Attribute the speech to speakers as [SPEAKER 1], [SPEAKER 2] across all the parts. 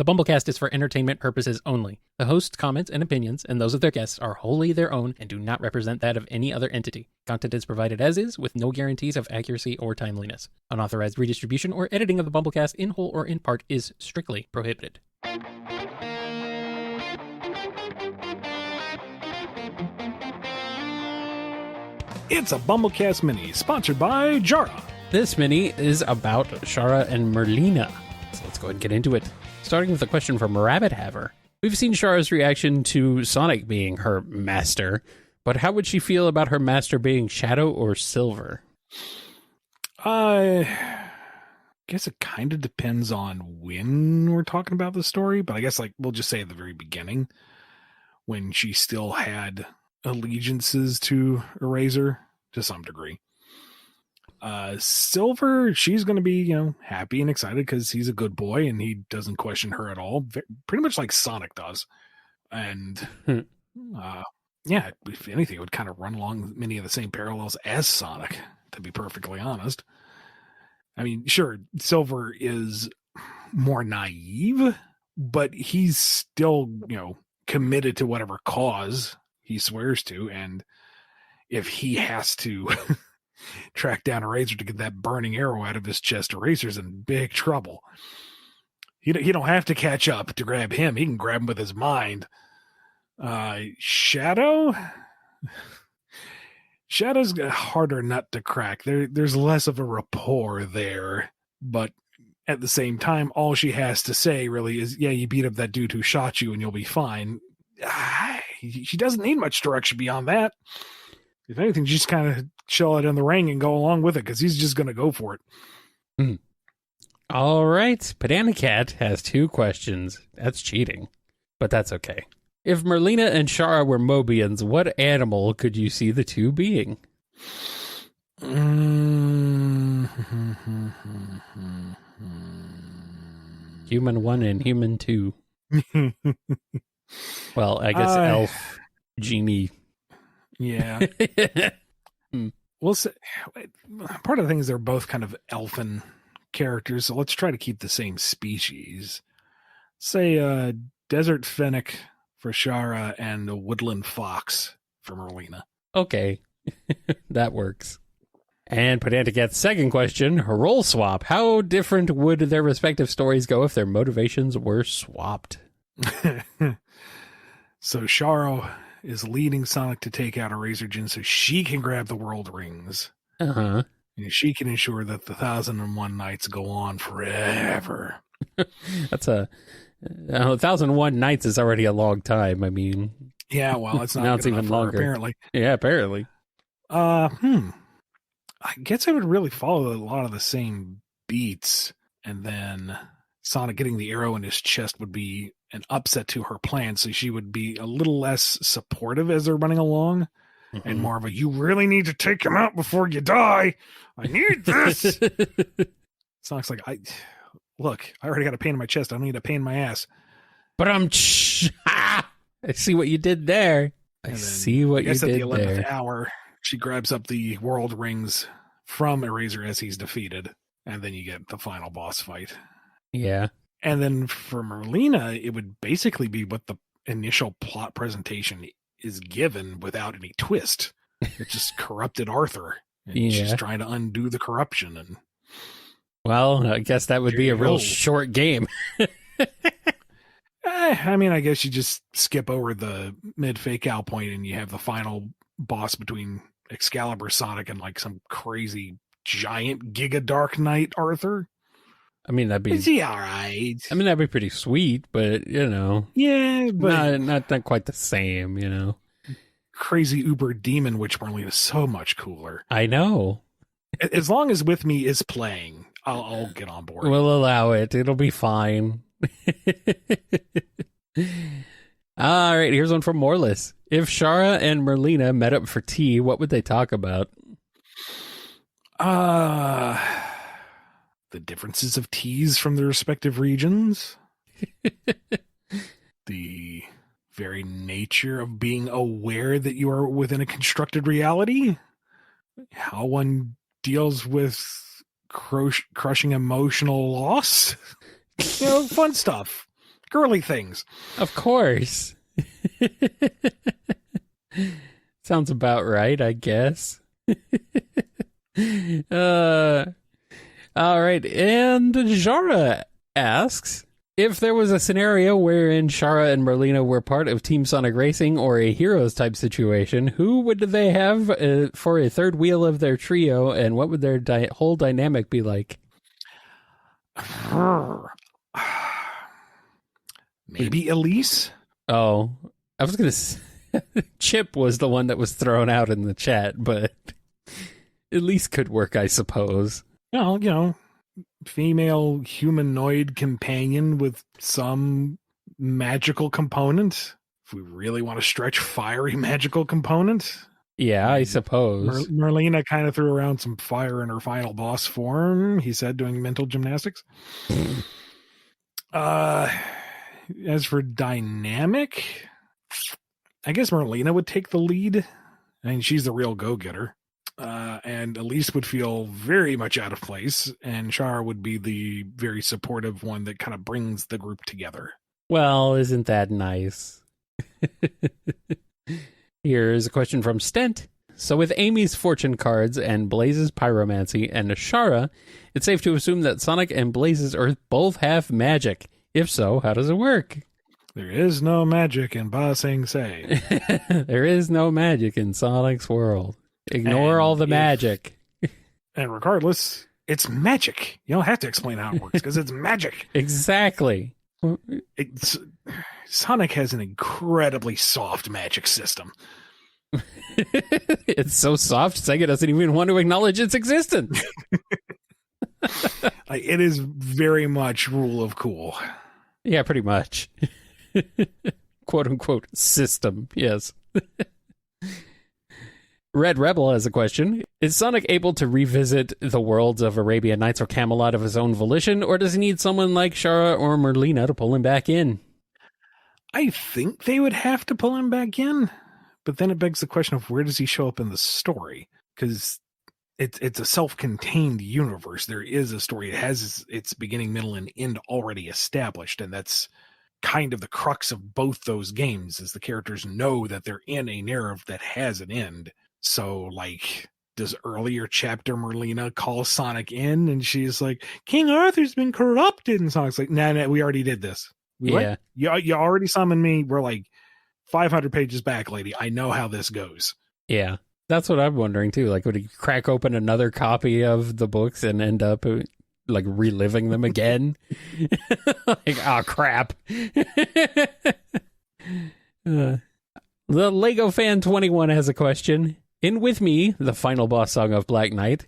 [SPEAKER 1] The BumbleKast is for entertainment purposes only. The host's comments and opinions, and those of their guests, are wholly their own and do not represent that of any other entity. Content is provided as is, with no guarantees of accuracy or timeliness. Unauthorized redistribution or editing of the BumbleKast in whole or in part is strictly prohibited.
[SPEAKER 2] It's a BumbleKast Mini, sponsored by Jara.
[SPEAKER 1] This mini is about Shara and Merlina. So let's go ahead and get into it. Starting with a question from Rabbit Haver. We've seen Shara's reaction to Sonic being her master, but how would she feel about her master being Shadow or Silver?
[SPEAKER 2] I guess it kind of depends on when we're talking about the story, but I guess we'll just say at the very beginning, when she still had allegiances to Eraser to some degree. Silver, she's going to be, happy and excited because he's a good boy and he doesn't question her at all. Pretty much like Sonic does. And, if anything, it would kind of run along many of the same parallels as Sonic, to be perfectly honest. I mean, sure, Silver is more naive, but he's still, committed to whatever cause he swears to. And if he has to track down Eraser to get that burning arrow out of his chest, Eraser's in big trouble. He don't have to catch up to grab him. He can grab him with his mind. Shadow's a harder nut to crack. There's less of a rapport there, but at the same time, all she has to say really is, yeah, you beat up that dude who shot you and you'll be fine. She doesn't need much direction beyond that. If anything, just kind of chill it in the ring and go along with it because he's just going to go for it.
[SPEAKER 1] All right. Banana Cat has 2 questions. That's cheating, but that's okay. If Merlina and Shara were Mobians, what animal could you see the two being? Human 1 and human 2. Well, I guess elf, genie.
[SPEAKER 2] Yeah. We'll say, part of the thing is they're both kind of elfin characters, so let's try to keep the same species. Say desert fennec for Shara and a woodland fox for Merlina.
[SPEAKER 1] Okay, that works. And Pedantic Cat's second question, role swap. How different would their respective stories go if their motivations were swapped?
[SPEAKER 2] So Shara is leading Sonic to take out Erasergen so she can grab the world rings.
[SPEAKER 1] Uh-huh.
[SPEAKER 2] And she can ensure that the 1001 nights go on forever.
[SPEAKER 1] That's 1001 nights is already a long time. I mean,
[SPEAKER 2] yeah, well, it's not
[SPEAKER 1] now it's even longer.
[SPEAKER 2] Apparently.
[SPEAKER 1] Yeah, apparently.
[SPEAKER 2] I guess I would really follow a lot of the same beats, and then Sonic getting the arrow in his chest would be an upset to her plan, so she would be a little less supportive as they're running along, and more of a, you really need to take him out before you die. I need this. Sonic's like, I already got a pain in my chest. I don't need a pain in my ass.
[SPEAKER 1] But I see what you did there. I see what you did there. At the 11th
[SPEAKER 2] hour, she grabs up the world rings from Eraser as he's defeated, and then you get the final boss fight.
[SPEAKER 1] Yeah.
[SPEAKER 2] And then for Merlina, it would basically be what the initial plot presentation is given without any twist. It's just corrupted Arthur. And she's trying to undo the corruption. And
[SPEAKER 1] well, I guess that would be a real short game.
[SPEAKER 2] I mean, I guess you just skip over the mid-fake out point and you have the final boss between Excalibur, Sonic, and like some crazy giant Giga Dark Knight Arthur. I mean, that'd be... Is he all right?
[SPEAKER 1] I mean, that'd be pretty sweet, but,
[SPEAKER 2] Yeah, but...
[SPEAKER 1] Not quite the same,
[SPEAKER 2] Crazy Uber Demon Witch Merlina is so much cooler.
[SPEAKER 1] I know.
[SPEAKER 2] As long as With Me is playing, I'll get on board.
[SPEAKER 1] We'll allow it. It'll be fine. All right, here's one from Morless. If Shara and Merlina met up for tea, what would they talk about?
[SPEAKER 2] The differences of teas from the respective regions. The very nature of being aware that you are within a constructed reality. How one deals with crushing emotional loss. Fun stuff. Girly things.
[SPEAKER 1] Of course. Sounds about right, I guess. All right. And Jara asks, if there was a scenario wherein Shara and Merlina were part of Team Sonic Racing or a Heroes type situation, who would they have for a third wheel of their trio, and what would their whole dynamic be like?
[SPEAKER 2] Maybe Elise?
[SPEAKER 1] Oh, I was going to Chip was the one that was thrown out in the chat, but Elise could work, I suppose.
[SPEAKER 2] Well, female humanoid companion with some magical component. If we really want to stretch fiery magical component.
[SPEAKER 1] Yeah, I suppose.
[SPEAKER 2] Merlina kind of threw around some fire in her final boss form, he said, doing mental gymnastics. As for dynamic, I guess Merlina would take the lead. I mean, she's the real go-getter. And Elise would feel very much out of place, and Char would be the very supportive one that kind of brings the group together.
[SPEAKER 1] Well, isn't that nice? Here's a question from Stent. So with Amy's fortune cards and Blaze's pyromancy and Ashara, it's safe to assume that Sonic and Blaze's Earth both have magic. If so, how does it work?
[SPEAKER 2] There is no magic in Ba Sing Se.
[SPEAKER 1] There is no magic in Sonic's world. Ignore all the magic.
[SPEAKER 2] And regardless, it's magic. You don't have to explain how it works because it's magic.
[SPEAKER 1] Exactly.
[SPEAKER 2] Sonic has an incredibly soft magic system.
[SPEAKER 1] It's so soft, Sega doesn't even want to acknowledge its existence.
[SPEAKER 2] It is very much rule of cool.
[SPEAKER 1] Yeah, pretty much. Quote unquote system, yes. Red Rebel has a question. Is Sonic able to revisit the worlds of Arabian Nights or Camelot of his own volition, or does he need someone like Shara or Merlina to pull him back in?
[SPEAKER 2] I think they would have to pull him back in, but then it begs the question of where does he show up in the story? Because it's a self-contained universe. There is a story. It has its beginning, middle, and end already established, and that's kind of the crux of both those games, is the characters know that they're in a narrative that has an end. So, like, does earlier chapter Merlina call Sonic in, and she's like, King Arthur's been corrupted, and Sonic's like, nah, we already did this.
[SPEAKER 1] Yeah.
[SPEAKER 2] You already summoned me. We're like 500 pages back, lady. I know how this goes.
[SPEAKER 1] Yeah. That's what I'm wondering, too. Like, would he crack open another copy of the books and end up, like, reliving them again? Like, oh, crap. The Lego Fan 21 has a question. In With Me, the final boss song of Black Knight,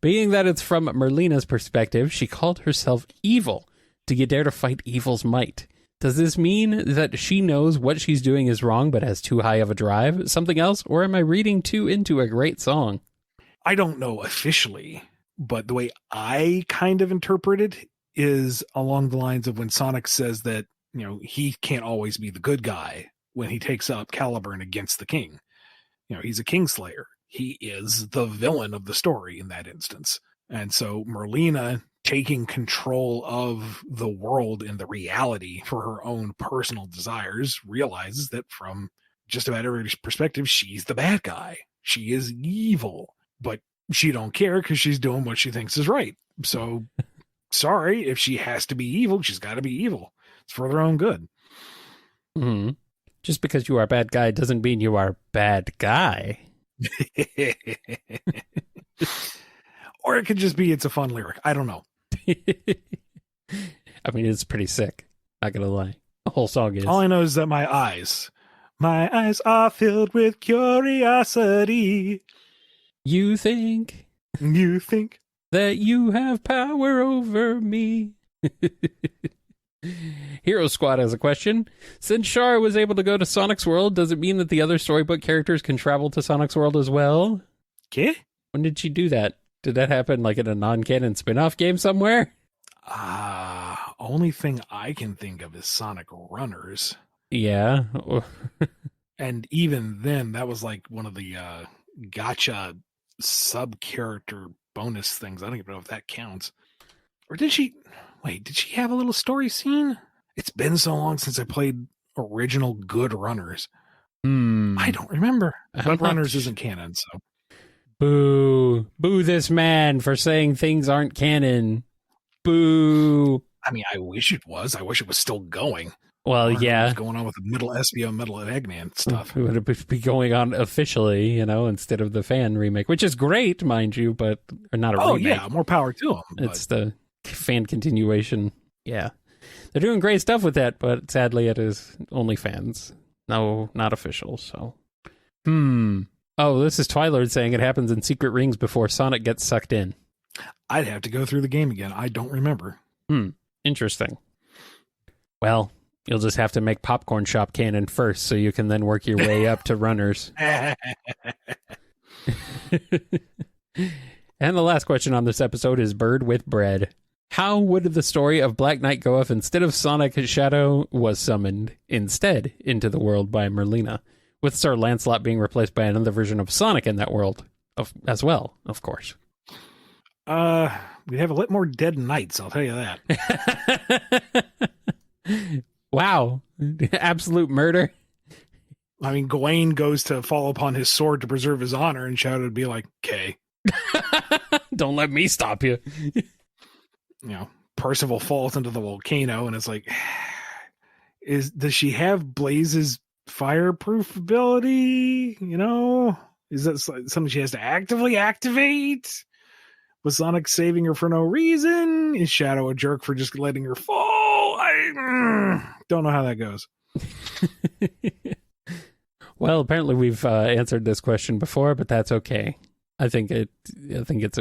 [SPEAKER 1] being that it's from Merlina's perspective, she called herself evil to get dare to fight evil's might. Does this mean that she knows what she's doing is wrong but has too high of a drive? Something else? Or am I reading too into a great song?
[SPEAKER 2] I don't know officially, but the way I kind of interpret it is along the lines of when Sonic says that, he can't always be the good guy when he takes up Caliburn against the king. He's a Kingslayer. He is the villain of the story in that instance. And so Merlina taking control of the world and the reality for her own personal desires realizes that from just about every perspective, she's the bad guy. She is evil, but she don't care because she's doing what she thinks is right. So sorry, if she has to be evil, she's got to be evil. It's for their own good.
[SPEAKER 1] Mm-hmm. Just because you are a bad guy doesn't mean you are bad guy.
[SPEAKER 2] Or it could just be it's a fun lyric. I don't know.
[SPEAKER 1] I mean, it's pretty sick. Not gonna lie. The whole song is.
[SPEAKER 2] All I know is that my eyes are filled with curiosity.
[SPEAKER 1] You think that you have power over me. Hero Squad has a question. Since Char was able to go to Sonic's world, does it mean that the other Storybook characters can travel to Sonic's world as well?
[SPEAKER 2] Okay.
[SPEAKER 1] When did she do that? Did that happen like in a non-canon spin-off game somewhere?
[SPEAKER 2] Only thing I can think of is Sonic Runners.
[SPEAKER 1] Yeah.
[SPEAKER 2] And even then, that was like one of the gotcha sub-character bonus things. I don't even know if that counts. Or did she have a little story scene? It's been so long since I played original good Runners.
[SPEAKER 1] I
[SPEAKER 2] I don't remember.
[SPEAKER 1] I'm
[SPEAKER 2] But
[SPEAKER 1] not
[SPEAKER 2] Runners
[SPEAKER 1] sh-
[SPEAKER 2] isn't canon, so.
[SPEAKER 1] Boo. Boo this man for saying things aren't canon. Boo.
[SPEAKER 2] I mean, I wish it was. I wish it was still going.
[SPEAKER 1] Well,
[SPEAKER 2] I wonder
[SPEAKER 1] yeah.
[SPEAKER 2] what's going on with the middle SBO, middle of Eggman stuff.
[SPEAKER 1] It would be going on officially, you know, instead of the fan remake, which is great, mind you, but or not a remake.
[SPEAKER 2] Yeah, more power to them.
[SPEAKER 1] It's the fan continuation. Yeah. They're doing great stuff with that, but sadly it is only fans. No, not official, so. Oh, this is Twilord saying it happens in secret rings before Sonic gets sucked in.
[SPEAKER 2] I'd have to go through the game again. I don't remember.
[SPEAKER 1] Interesting. Well, you'll just have to make Popcorn Shop canon first, so you can then work your way up to Runners. And the last question on this episode is Bird with Bread. How would the story of Black Knight go if instead of Sonic, Shadow was summoned instead into the world by Merlina, with Sir Lancelot being replaced by another version of Sonic in that world as well, of course?
[SPEAKER 2] We'd have a lot more dead knights, I'll tell you that.
[SPEAKER 1] Wow. Absolute murder.
[SPEAKER 2] I mean, Gawain goes to fall upon his sword to preserve his honor, and Shadow would be like, okay.
[SPEAKER 1] Don't let me stop you.
[SPEAKER 2] You know, Percival falls into the volcano, and it's like, does she have Blaze's fireproof ability? You know, is that something she has to actively activate? Was Sonic saving her for no reason? Is Shadow a jerk for just letting her fall? I don't know how that goes.
[SPEAKER 1] Well, apparently we've answered this question before, but that's okay. I think it's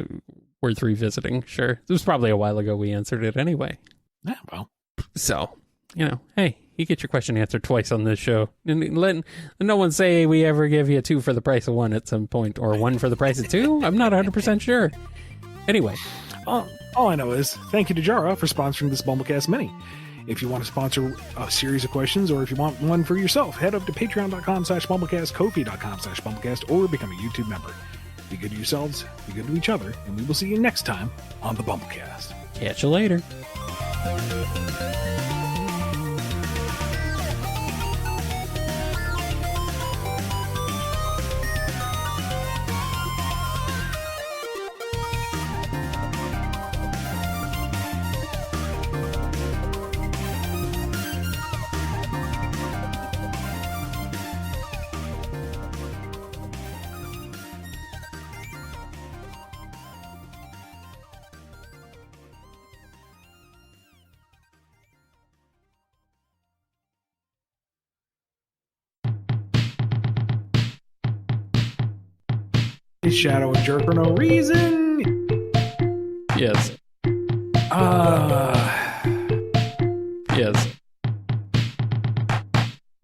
[SPEAKER 1] worth revisiting. Sure, it was probably a while ago we answered it anyway.
[SPEAKER 2] Yeah, well,
[SPEAKER 1] so you know, hey, you get your question answered twice on this show. And let no one say we ever give you 2 for the price of 1 at some point, or 1 for the price of 2. I'm not 100% sure. Anyway,
[SPEAKER 2] all I know is thank you to Jara for sponsoring this BumbleKast Mini. If you want to sponsor a series of questions, or if you want one for yourself, head up to patreon.com/BumbleKast, Ko-fi.com/BumbleKast, or become a YouTube member. Be good to yourselves, be good to each other, and we will see you next time on the BumbleKast.
[SPEAKER 1] Catch you later.
[SPEAKER 2] Is Shadow a jerk for no reason?
[SPEAKER 1] Yes.